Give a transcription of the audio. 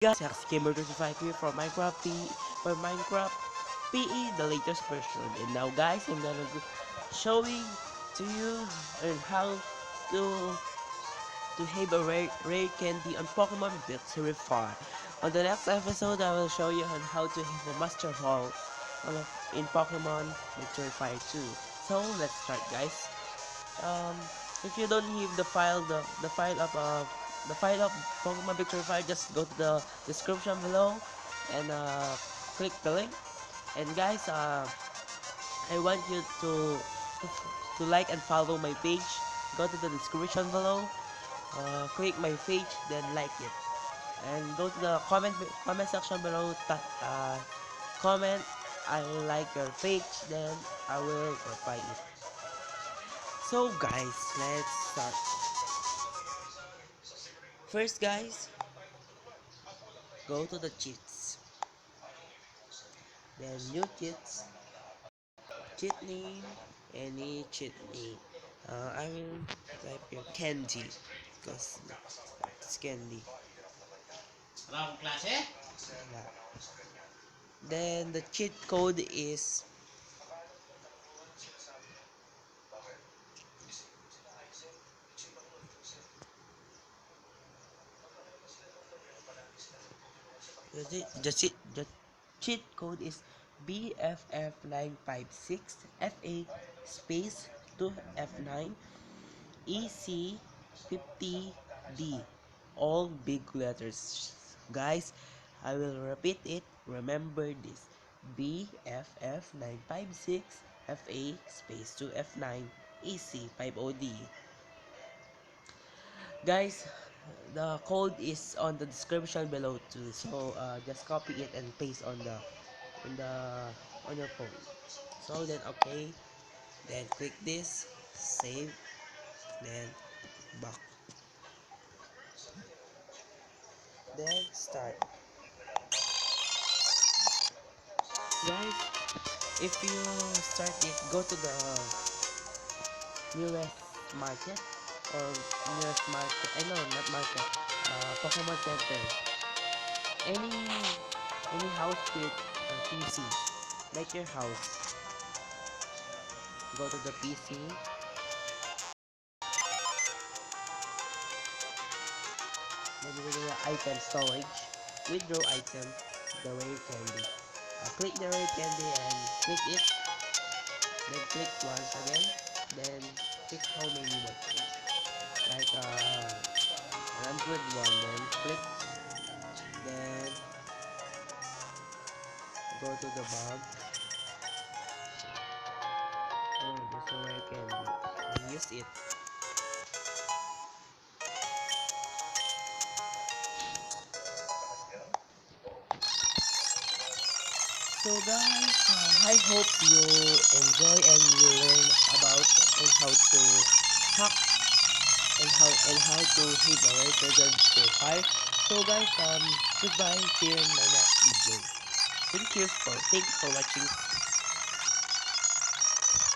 Guys, Gamer25 here for Minecraft PE, the latest version. And now guys, I'm gonna go showing to you on how to have a rare candy on Pokemon Victory 5. On the next episode, I will show you on how to have a Master Ball in Pokemon Victory 5 too. So let's start, guys. um if you don't have the file of Pokemon Victory Fire, just go to the description below and click the link. And guys, I want you to like and follow my page. Go to the description below, click my page, then like it, and go to the comment section below. Comment I like your page, then I will reply it. So guys, let's start. First guys, go to the cheats, then new cheats, cheat name, any cheat name. I will type here candy because it's candy. Yeah. Then the cheat code is the cheat code is BFF956 FA space 2F9 EC50D, all big letters. Guys, I will repeat it. Remember this: BFF956 FA space 2F9 EC50D. Guys, the code is on the description below too, so just copy it and paste on the on your phone. So then okay, then click this, save, then back, then start. Guys, if you start it, go to the nearest market or nearest market. I know, not market. Pokemon Center. Any house with PC, like your house. Go to the PC. Then go to the item storage. Withdraw item. The rare candy. Click the rare candy and click it. Then click once again. Then click how many buttons. Like 101. Then click. Then go to the bag. Oh, there's a rare candy. And use it. So guys, I hope you enjoy and you learn about and how to hack and how to hit the right trigger to fire. So guys, goodbye. See you in my next video. Thank you for watching.